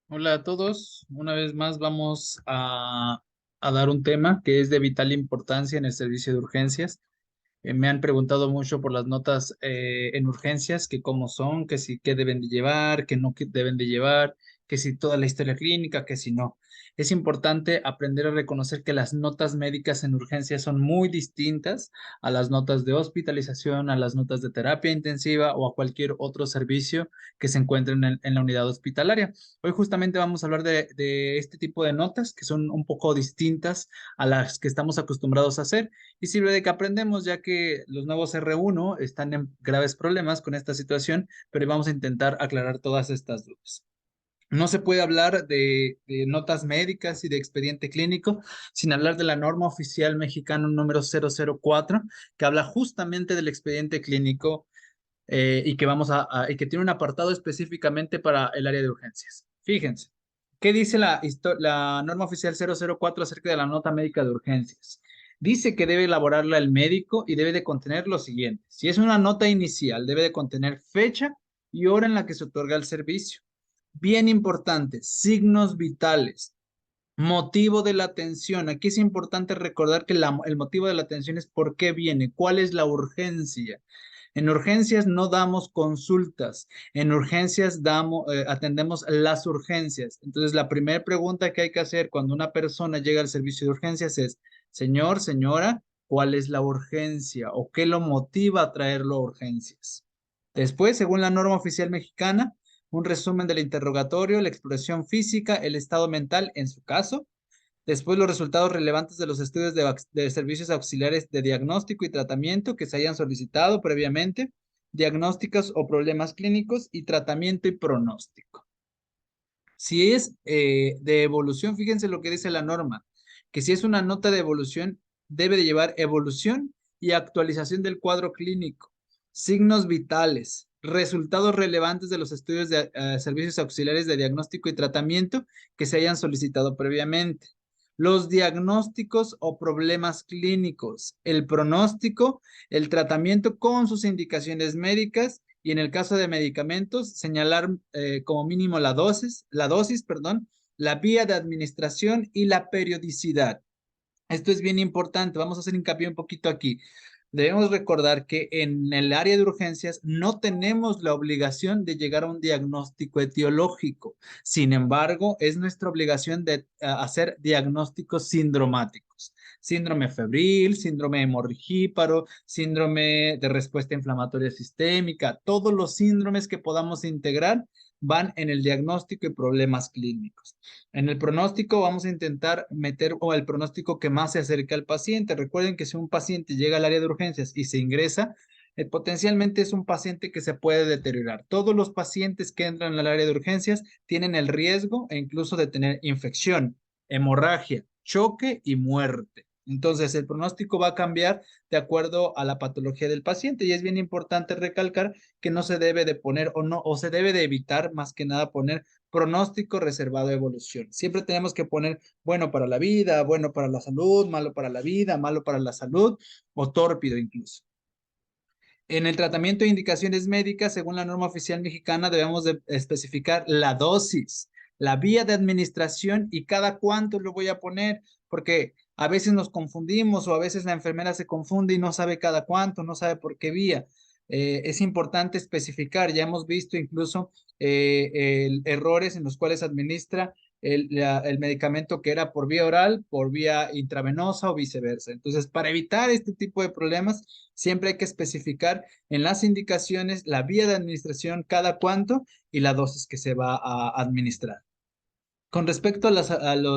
Hola a todos, una vez más vamos a dar un tema que es de vital importancia en el servicio de urgencias. Me han preguntado mucho por las notas en urgencias, que cómo son, que si qué deben de llevar, que no qué deben de llevar, que si toda la historia clínica, que si no. Es importante aprender a reconocer que las notas médicas en urgencias son muy distintas a las notas de hospitalización, a las notas de terapia intensiva o a cualquier otro servicio que se encuentre en la unidad hospitalaria. Hoy justamente vamos a hablar de este tipo de notas que son un poco distintas a las que estamos acostumbrados a hacer y sirve de que aprendemos ya que los nuevos R1 están en graves problemas con esta situación, pero vamos a intentar aclarar todas estas dudas. No se puede hablar de notas médicas y de expediente clínico sin hablar de la norma oficial mexicana número 004, que habla justamente del expediente clínico y que y que tiene un apartado específicamente para el área de urgencias. Fíjense, ¿qué dice la norma oficial 004 acerca de la nota médica de urgencias? Dice que debe elaborarla el médico y debe de contener lo siguiente. Si es una nota inicial, debe de contener fecha y hora en la que se otorga el servicio. Bien importante, signos vitales. Motivo de la atención. Aquí es importante recordar que el motivo de la atención es por qué viene, cuál es la urgencia. En urgencias no damos consultas, en urgencias atendemos las urgencias. Entonces, la primera pregunta que hay que hacer cuando una persona llega al servicio de urgencias es, señor, señora, ¿cuál es la urgencia o qué lo motiva a traerlo a urgencias? Después, según la norma oficial mexicana, un resumen del interrogatorio, la exploración física, el estado mental en su caso. Después, los resultados relevantes de los estudios de servicios auxiliares de diagnóstico y tratamiento que se hayan solicitado previamente, diagnósticos o problemas clínicos y tratamiento y pronóstico. Si es de evolución, fíjense lo que dice la norma, que si es una nota de evolución, debe de llevar evolución y actualización del cuadro clínico, signos vitales, resultados relevantes de los estudios de servicios auxiliares de diagnóstico y tratamiento que se hayan solicitado previamente, los diagnósticos o problemas clínicos, el pronóstico, el tratamiento con sus indicaciones médicas y en el caso de medicamentos, señalar como mínimo perdón, la vía de administración y la periodicidad. Esto es bien importante, vamos a hacer hincapié un poquito aquí. Debemos recordar que en el área de urgencias no tenemos la obligación de llegar a un diagnóstico etiológico. Sin embargo, es nuestra obligación de hacer diagnósticos sindromáticos. Síndrome febril, síndrome hemorragíparo, síndrome de respuesta inflamatoria sistémica, todos los síndromes que podamos integrar van en el diagnóstico y problemas clínicos. En el pronóstico vamos a intentar meter o el pronóstico que más se acerque al paciente. Recuerden que si un paciente llega al área de urgencias y se ingresa, potencialmente es un paciente que se puede deteriorar. Todos los pacientes que entran al área de urgencias tienen el riesgo e incluso de tener infección, hemorragia, choque y muerte. Entonces, el pronóstico va a cambiar de acuerdo a la patología del paciente y es bien importante recalcar que no se debe de poner o no, o se debe de evitar más que nada poner pronóstico reservado a evolución. Siempre tenemos que poner bueno para la vida, bueno para la salud, malo para la vida, malo para la salud o tórpido incluso. En el tratamiento de indicaciones médicas, según la norma oficial mexicana, debemos de especificar la dosis, la vía de administración y cada cuánto lo voy a poner, porque a veces nos confundimos o a veces la enfermera se confunde y no sabe cada cuánto, no sabe por qué vía. Es importante especificar, ya hemos visto incluso errores en los cuales administra el medicamento que era por vía oral, por vía intravenosa o viceversa. Entonces, para evitar este tipo de problemas, siempre hay que especificar en las indicaciones la vía de administración, cada cuánto y la dosis que se va a administrar. Con respecto a las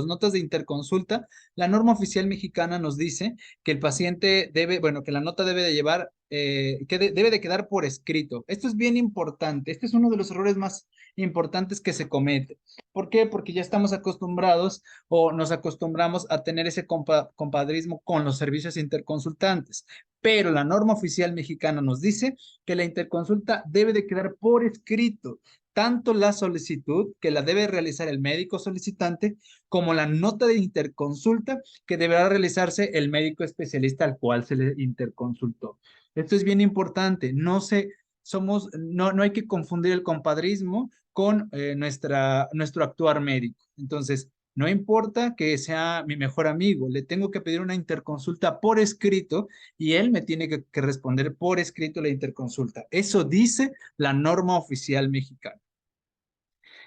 notas de interconsulta, la norma oficial mexicana nos dice que el paciente debe, bueno, que la nota debe de llevar, debe de quedar por escrito. Esto es bien importante. Este es uno de los errores más importantes que se comete. ¿Por qué? Porque ya estamos acostumbrados o nos acostumbramos a tener ese compadrismo con los servicios interconsultantes. Pero la norma oficial mexicana nos dice que la interconsulta debe de quedar por escrito tanto la solicitud que la debe realizar el médico solicitante como la nota de interconsulta que deberá realizarse el médico especialista al cual se le interconsultó. Esto es bien importante. No se no hay que confundir el compadrismo con nuestro actuar médico. Entonces, no importa que sea mi mejor amigo, le tengo que pedir una interconsulta por escrito y él me tiene que responder por escrito la interconsulta. Eso dice la norma oficial mexicana.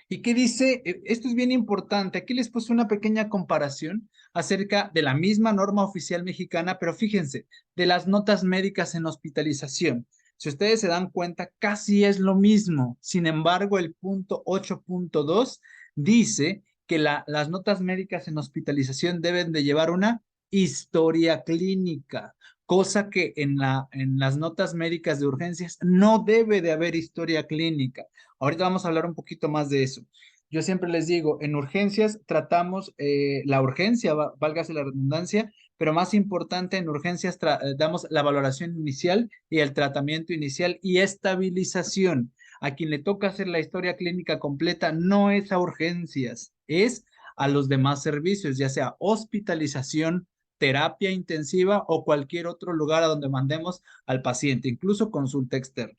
¿Y qué dice? Esto es bien importante. Aquí les puse una pequeña comparación acerca de la misma norma oficial mexicana, pero fíjense, de las notas médicas en hospitalización. Si ustedes se dan cuenta, casi es lo mismo. Sin embargo, el punto 8.2 dice que las notas médicas en hospitalización deben de llevar una historia clínica, cosa que en las notas médicas de urgencias no debe de haber historia clínica. Ahorita vamos a hablar un poquito más de eso. Yo siempre les digo, en urgencias tratamos la urgencia, válgase la redundancia, pero más importante, en urgencias damos la valoración inicial y el tratamiento inicial y estabilización. A quien le toca hacer la historia clínica completa no es a urgencias, es a los demás servicios, ya sea hospitalización, terapia intensiva o cualquier otro lugar a donde mandemos al paciente, incluso consulta externa.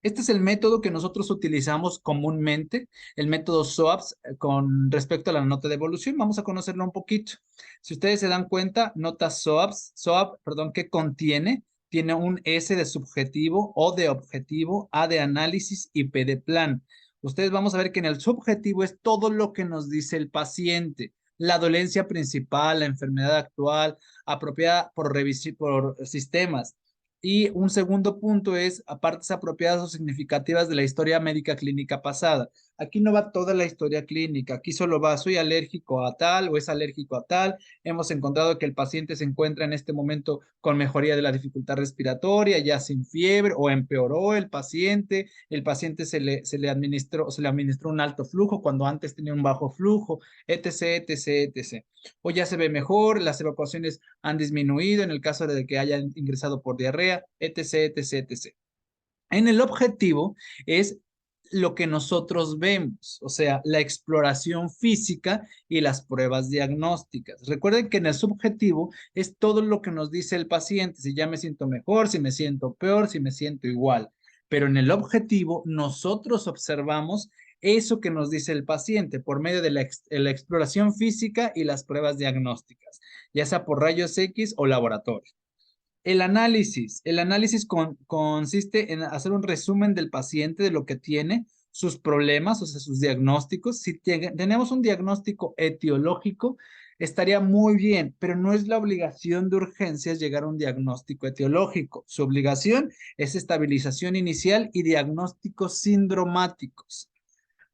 Este es el método que nosotros utilizamos comúnmente, el método SOAPS, con respecto a la nota de evolución. Vamos a conocerlo un poquito. Si ustedes se dan cuenta, nota SOAP, perdón, ¿qué contiene? Tiene un S de subjetivo, O de objetivo, A de análisis y P de plan. Ustedes vamos a ver que en el subjetivo es todo lo que nos dice el paciente, la dolencia principal, la enfermedad actual, apropiada por sistemas. Y un segundo punto es partes apropiadas o significativas de la historia médica clínica pasada. Aquí no va toda la historia clínica, aquí solo va, soy alérgico a tal o es alérgico a tal. Hemos encontrado que el paciente se encuentra en este momento con mejoría de la dificultad respiratoria, ya sin fiebre o empeoró el paciente se le administró un alto flujo cuando antes tenía un bajo flujo, etc, etc, etc. O ya se ve mejor, las evacuaciones han disminuido en el caso de que hayan ingresado por diarrea, etc, etc, etc. En el objetivo es lo que nosotros vemos, o sea, la exploración física y las pruebas diagnósticas. Recuerden que en el subjetivo es todo lo que nos dice el paciente, si ya me siento mejor, si me siento peor, si me siento igual. Pero en el objetivo nosotros observamos eso que nos dice el paciente por medio de la exploración física y las pruebas diagnósticas, ya sea por rayos X o laboratorio. El análisis consiste en hacer un resumen del paciente, de lo que tiene, sus problemas, o sea, sus diagnósticos. Si tenemos un diagnóstico etiológico, estaría muy bien, pero no es la obligación de urgencias llegar a un diagnóstico etiológico. Su obligación es estabilización inicial y diagnósticos sindromáticos.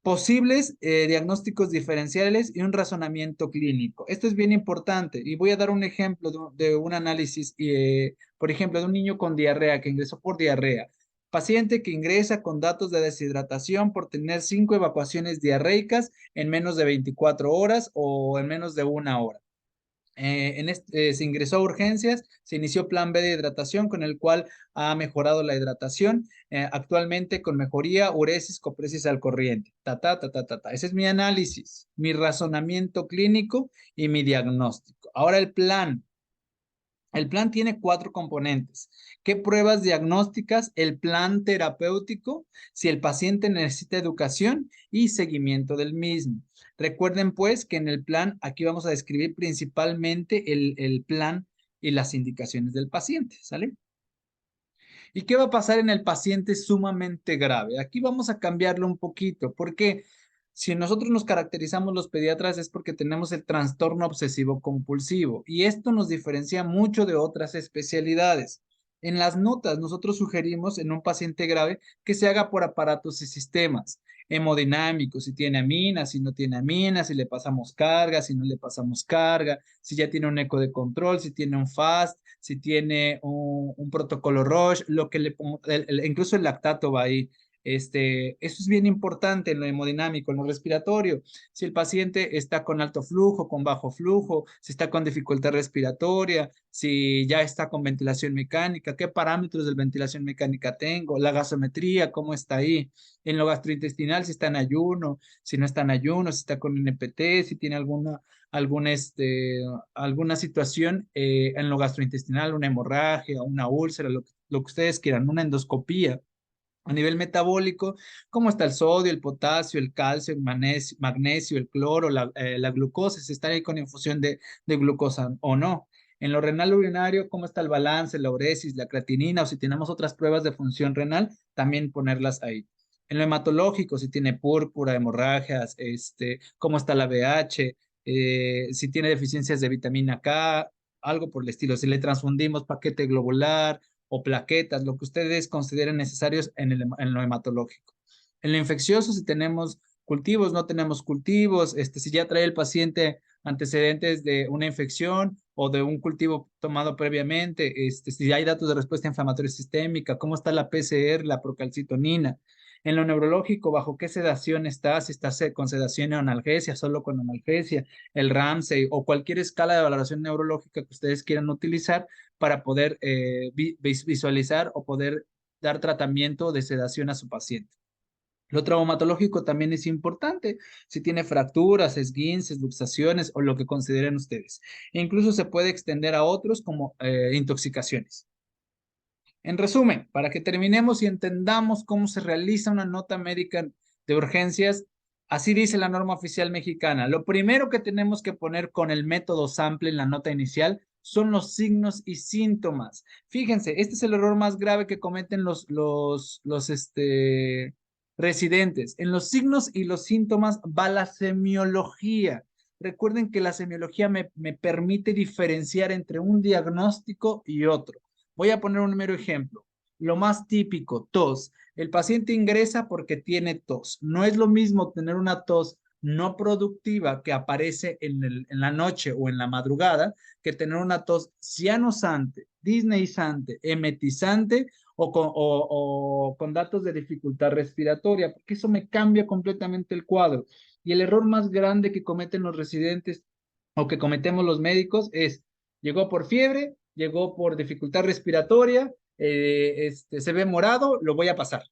Posibles diagnósticos diferenciales y un razonamiento clínico. Esto es bien importante y voy a dar un ejemplo de un análisis, por ejemplo, de un niño con diarrea que ingresó por diarrea. Paciente que ingresa con datos de deshidratación por tener 5 evacuaciones diarreicas en menos de 24 horas o en menos de una hora. Se ingresó a urgencias, se inició plan B de hidratación con el cual ha mejorado la hidratación, actualmente con mejoría, uresis, copresis al corriente. Ese es mi análisis, mi razonamiento clínico y mi diagnóstico. Ahora el plan. El plan tiene 4 componentes. ¿Qué pruebas diagnósticas? El plan terapéutico, si el paciente necesita educación y seguimiento del mismo. Recuerden pues que en el plan aquí vamos a describir principalmente el plan y las indicaciones del paciente, ¿sale? ¿Y qué va a pasar en el paciente sumamente grave? Aquí vamos a cambiarlo un poquito, porque si nosotros nos caracterizamos los pediatras es porque tenemos el trastorno obsesivo compulsivo y esto nos diferencia mucho de otras especialidades. En las notas nosotros sugerimos en un paciente grave que se haga por aparatos y sistemas hemodinámicos, si tiene aminas, si no tiene aminas, si le pasamos carga, si no le pasamos carga, si ya tiene un eco de control, si tiene un FAST, si tiene un protocolo Roche, lo que le pongo, incluso el lactato va ahí. Eso es bien importante en lo hemodinámico, en lo respiratorio. Si el paciente está con alto flujo, con bajo flujo, si está con dificultad respiratoria, si ya está con ventilación mecánica, qué parámetros de ventilación mecánica tengo, la gasometría, cómo está ahí. En lo gastrointestinal, si está en ayuno, si no está en ayuno, si está con NPT, si tiene alguna situación en lo gastrointestinal, una hemorragia, una úlcera, lo que ustedes quieran, una endoscopía. A nivel metabólico, cómo está el sodio, el potasio, el calcio, el magnesio, el cloro, la glucosa, si está ahí con infusión de glucosa o no. En lo renal urinario, cómo está el balance, la uresis, la creatinina, o si tenemos otras pruebas de función renal, también ponerlas ahí. En lo hematológico, si tiene púrpura, hemorragias, cómo está la BH, si tiene deficiencias de vitamina K, algo por el estilo. Si le transfundimos paquete globular, o plaquetas, lo que ustedes consideren necesarios en lo hematológico. En lo infeccioso, si tenemos cultivos, no tenemos cultivos, si ya trae el paciente antecedentes de una infección o de un cultivo tomado previamente, si hay datos de respuesta inflamatoria sistémica, cómo está la PCR, la procalcitonina. En lo neurológico, bajo qué sedación está, si está con sedación o analgesia, solo con analgesia, el Ramsey o cualquier escala de valoración neurológica que ustedes quieran utilizar para poder visualizar o poder dar tratamiento de sedación a su paciente. Lo traumatológico también es importante, si tiene fracturas, esguinces, luxaciones o lo que consideren ustedes. E incluso se puede extender a otros como intoxicaciones. En resumen, para que terminemos y entendamos cómo se realiza una nota médica de urgencias, así dice la norma oficial mexicana. Lo primero que tenemos que poner con el método sample en la nota inicial son los signos y síntomas. Fíjense, este es el error más grave que cometen los residentes. En los signos y los síntomas va la semiología. Recuerden que la semiología me permite diferenciar entre un diagnóstico y otro. Voy a poner un mero ejemplo. Lo más típico, tos. El paciente ingresa porque tiene tos. No es lo mismo tener una tos no productiva que aparece en la noche o en la madrugada que tener una tos cianosante, disneyizante, emetizante o con datos de dificultad respiratoria, porque eso me cambia completamente el cuadro. Y el error más grande que cometen los residentes o que cometemos los médicos es, llegó por fiebre, llegó por dificultad respiratoria, se ve morado, lo voy a pasar.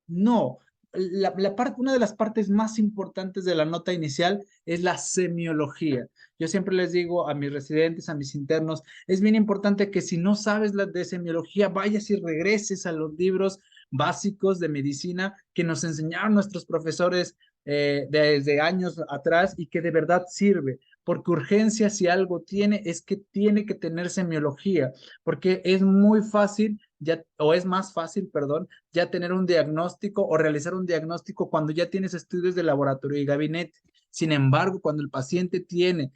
No, una de las partes más importantes de la nota inicial es la semiología. Yo siempre les digo a mis residentes, a mis internos, es bien importante que si no sabes de semiología, vayas y regreses a los libros básicos de medicina que nos enseñaron nuestros profesores desde años atrás y que de verdad sirve, porque urgencia si algo tiene es que tiene que tener semiología, porque es muy fácil, ya, o es más fácil, perdón, ya tener un diagnóstico o realizar un diagnóstico cuando ya tienes estudios de laboratorio y gabinete. Sin embargo, cuando el paciente tiene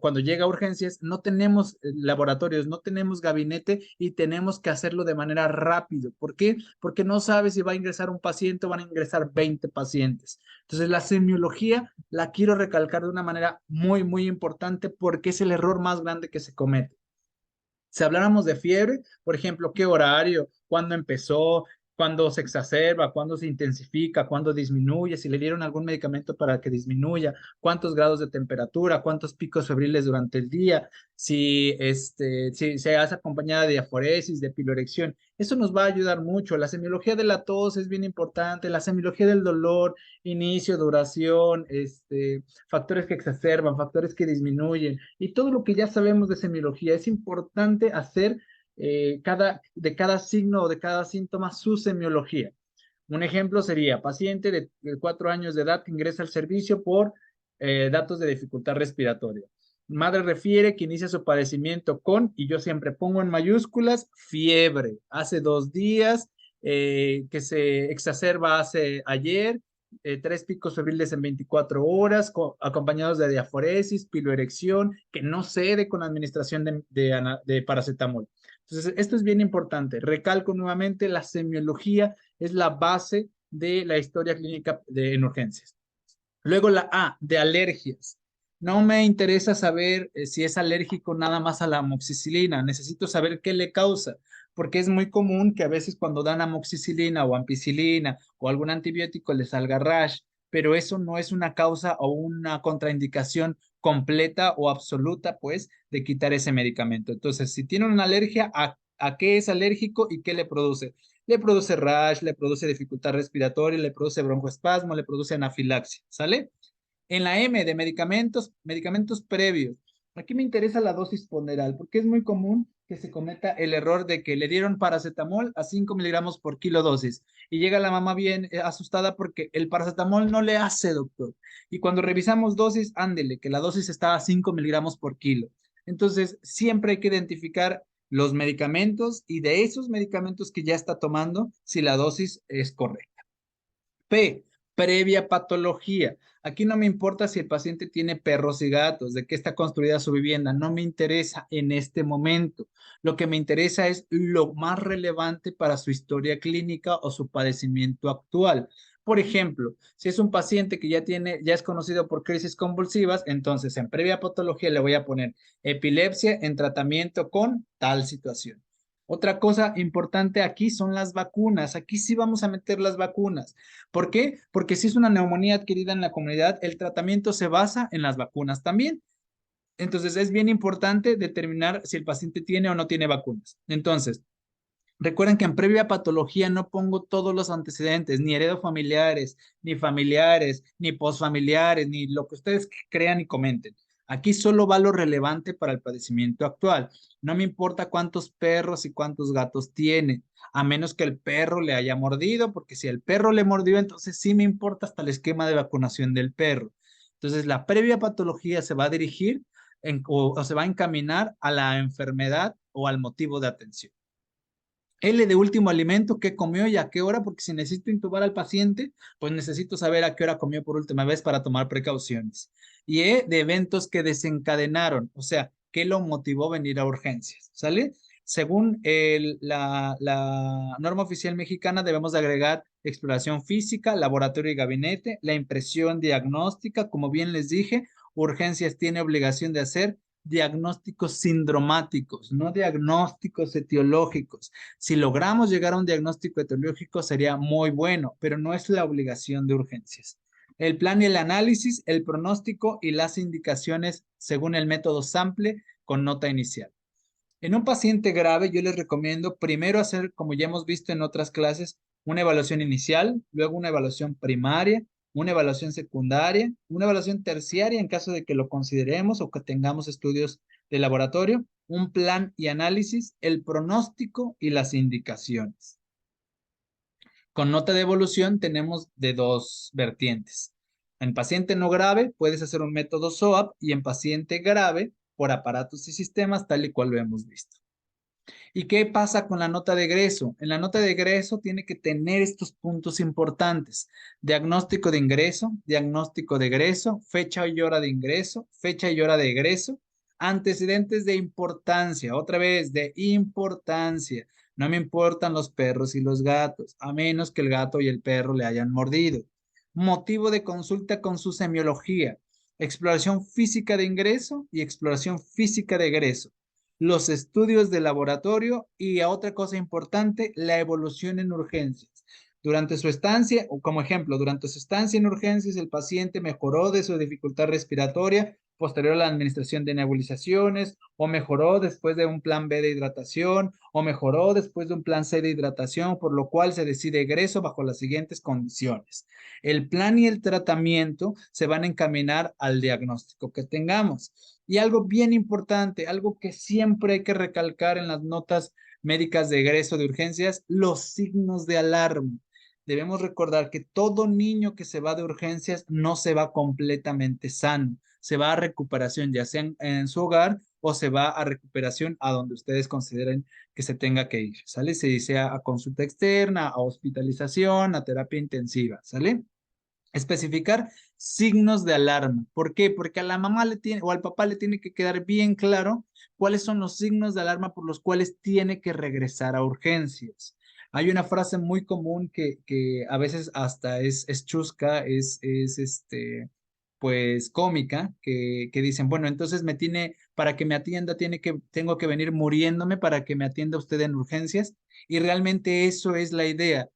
cuando llega a urgencias, no tenemos laboratorios, no tenemos gabinete y tenemos que hacerlo de manera rápido. ¿Por qué? Porque no sabes si va a ingresar un paciente o van a ingresar 20 pacientes. Entonces, la semiología la quiero recalcar de una manera muy, muy importante porque es el error más grande que se comete. Si habláramos de fiebre, por ejemplo, qué horario, cuándo empezó, cuándo se exacerba, cuándo se intensifica, cuándo disminuye, si le dieron algún medicamento para que disminuya, cuántos grados de temperatura, cuántos picos febriles durante el día, si se hace acompañada de diaforesis, de piloerección. Eso nos va a ayudar mucho. La semiología de la tos es bien importante, la semiología del dolor, inicio, duración, factores que exacerban, factores que disminuyen y todo lo que ya sabemos de semiología. Es importante hacer de cada signo o de cada síntoma su semiología. Un ejemplo sería paciente de 4 años de edad que ingresa al servicio por datos de dificultad respiratoria. Madre refiere que inicia su padecimiento con, y yo siempre pongo en mayúsculas, fiebre. Hace 2 días que se exacerba hace ayer, 3 picos febriles en 24 horas, acompañados de diaforesis, piloerección, que no cede con administración de paracetamol. Entonces, esto es bien importante. Recalco nuevamente, la semiología es la base de la historia clínica en urgencias. Luego la A, de alergias. No me interesa saber si es alérgico nada más a la amoxicilina. Necesito saber qué le causa, porque es muy común que a veces cuando dan amoxicilina o ampicilina o algún antibiótico le salga rash, pero eso no es una causa o una contraindicación completa o absoluta, pues, de quitar ese medicamento. Entonces, si tiene una alergia, ¿a qué es alérgico y qué le produce? Le produce rash, le produce dificultad respiratoria, le produce broncoespasmo, le produce anafilaxia, ¿sale? En la M de medicamentos, medicamentos previos. Aquí me interesa la dosis ponderal, porque es muy común que se cometa el error de que le dieron paracetamol a 5 miligramos por kilo dosis y llega la mamá bien asustada porque el paracetamol no le hace, doctor. Y cuando revisamos dosis, ándele, que la dosis está a 5 miligramos por kilo. Entonces, siempre hay que identificar los medicamentos y de esos medicamentos que ya está tomando, si la dosis es correcta. P, previa patología. Aquí no me importa si el paciente tiene perros y gatos, de qué está construida su vivienda, no me interesa en este momento. Lo que me interesa es lo más relevante para su historia clínica o su padecimiento actual. Por ejemplo, si es un paciente que ya es conocido por crisis convulsivas, entonces en previa patología le voy a poner epilepsia en tratamiento con tal situación. Otra cosa importante aquí son las vacunas. Aquí sí vamos a meter las vacunas. ¿Por qué? Porque si es una neumonía adquirida en la comunidad, el tratamiento se basa en las vacunas también. Entonces es bien importante determinar si el paciente tiene o no tiene vacunas. Entonces, recuerden que en previa patología no pongo todos los antecedentes, ni familiares, ni posfamiliares, ni lo que ustedes crean y comenten. Aquí solo va lo relevante para el padecimiento actual. No me importa cuántos perros y cuántos gatos tiene, a menos que el perro le haya mordido, porque si el perro le mordió, entonces sí me importa hasta el esquema de vacunación del perro. Entonces, la previa patología se va a dirigir o se va a encaminar a la enfermedad o al motivo de atención. L de último alimento, qué comió y a qué hora, porque si necesito intubar al paciente, pues necesito saber a qué hora comió por última vez para tomar precauciones. Y E de eventos que desencadenaron, o sea, qué lo motivó a venir a urgencias, ¿sale? Según la norma oficial mexicana, debemos de agregar exploración física, laboratorio y gabinete, la impresión diagnóstica, como bien les dije, urgencias tiene obligación de hacer diagnósticos sindromáticos, no diagnósticos etiológicos. Si logramos llegar a un diagnóstico etiológico sería muy bueno, pero no es la obligación de urgencias. El plan y el análisis, el pronóstico y las indicaciones según el método sample con nota inicial. En un paciente grave, yo les recomiendo primero hacer, como ya hemos visto en otras clases, una evaluación inicial, luego una evaluación primaria, una evaluación secundaria, una evaluación terciaria en caso de que lo consideremos o que tengamos estudios de laboratorio, un plan y análisis, el pronóstico y las indicaciones. Con nota de evolución tenemos de dos vertientes. En paciente no grave puedes hacer un método SOAP y en paciente grave por aparatos y sistemas tal y cual lo hemos visto. ¿Y qué pasa con la nota de egreso? En la nota de egreso tiene que tener estos puntos importantes. Diagnóstico de ingreso, diagnóstico de egreso, fecha y hora de ingreso, fecha y hora de egreso, antecedentes de importancia, otra vez de importancia. No me importan los perros y los gatos, a menos que el gato y el perro le hayan mordido. Motivo de consulta con su semiología, exploración física de ingreso y exploración física de egreso, los estudios de laboratorio y a otra cosa importante, la evolución en urgencias. Durante su estancia, o como ejemplo, durante su estancia en urgencias, el paciente mejoró de su dificultad respiratoria posterior a la administración de nebulizaciones, o mejoró después de un plan B de hidratación, o mejoró después de un plan C de hidratación, por lo cual se decide egreso bajo las siguientes condiciones. El plan y el tratamiento se van a encaminar al diagnóstico que tengamos. Y algo bien importante, algo que siempre hay que recalcar en las notas médicas de egreso de urgencias, los signos de alarma. Debemos recordar que todo niño que se va de urgencias no se va completamente sano, se va a recuperación, ya sea en su hogar o se va a recuperación a donde ustedes consideren que se tenga que ir, ¿sale? Se dice a consulta externa, a hospitalización, a terapia intensiva, ¿sale? Especificar signos de alarma. ¿Por qué? Porque a la mamá le tiene o al papá le tiene que quedar bien claro cuáles son los signos de alarma por los cuales tiene que regresar a urgencias. Hay una frase muy común que a veces hasta es chusca, pues cómica, que dicen, bueno, entonces para que me atienda, tengo que venir muriéndome para que me atienda usted en urgencias. Y realmente eso es la idea.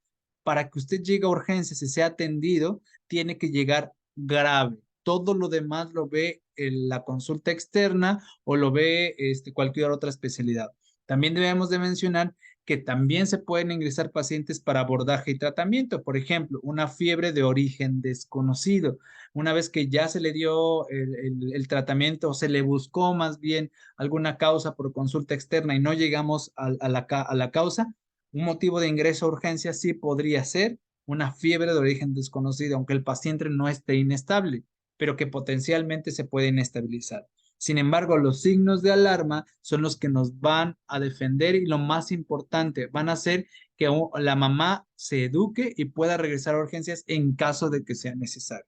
Para que usted llegue a urgencias y sea atendido, tiene que llegar grave. Todo lo demás lo ve en la consulta externa o lo ve cualquier otra especialidad. También debemos de mencionar que también se pueden ingresar pacientes para abordaje y tratamiento. Por ejemplo, una fiebre de origen desconocido. Una vez que ya se le dio el tratamiento o se le buscó más bien alguna causa por consulta externa y no llegamos a la causa, un motivo de ingreso a urgencia sí podría ser una fiebre de origen desconocido, aunque el paciente no esté inestable, pero que potencialmente se puede inestabilizar. Sin embargo, los signos de alarma son los que nos van a defender y lo más importante, van a hacer que la mamá se eduque y pueda regresar a urgencias en caso de que sea necesario.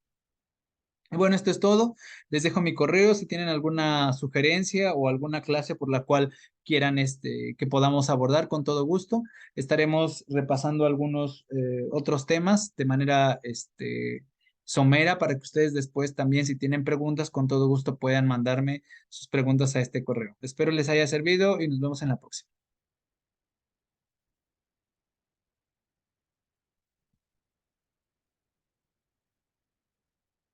Y bueno, esto es todo. Les dejo mi correo si tienen alguna sugerencia o alguna clase por la cual quieran que podamos abordar con todo gusto. Estaremos repasando algunos otros temas de manera somera para que ustedes después también, si tienen preguntas, con todo gusto puedan mandarme sus preguntas a este correo. Espero les haya servido y nos vemos en la próxima.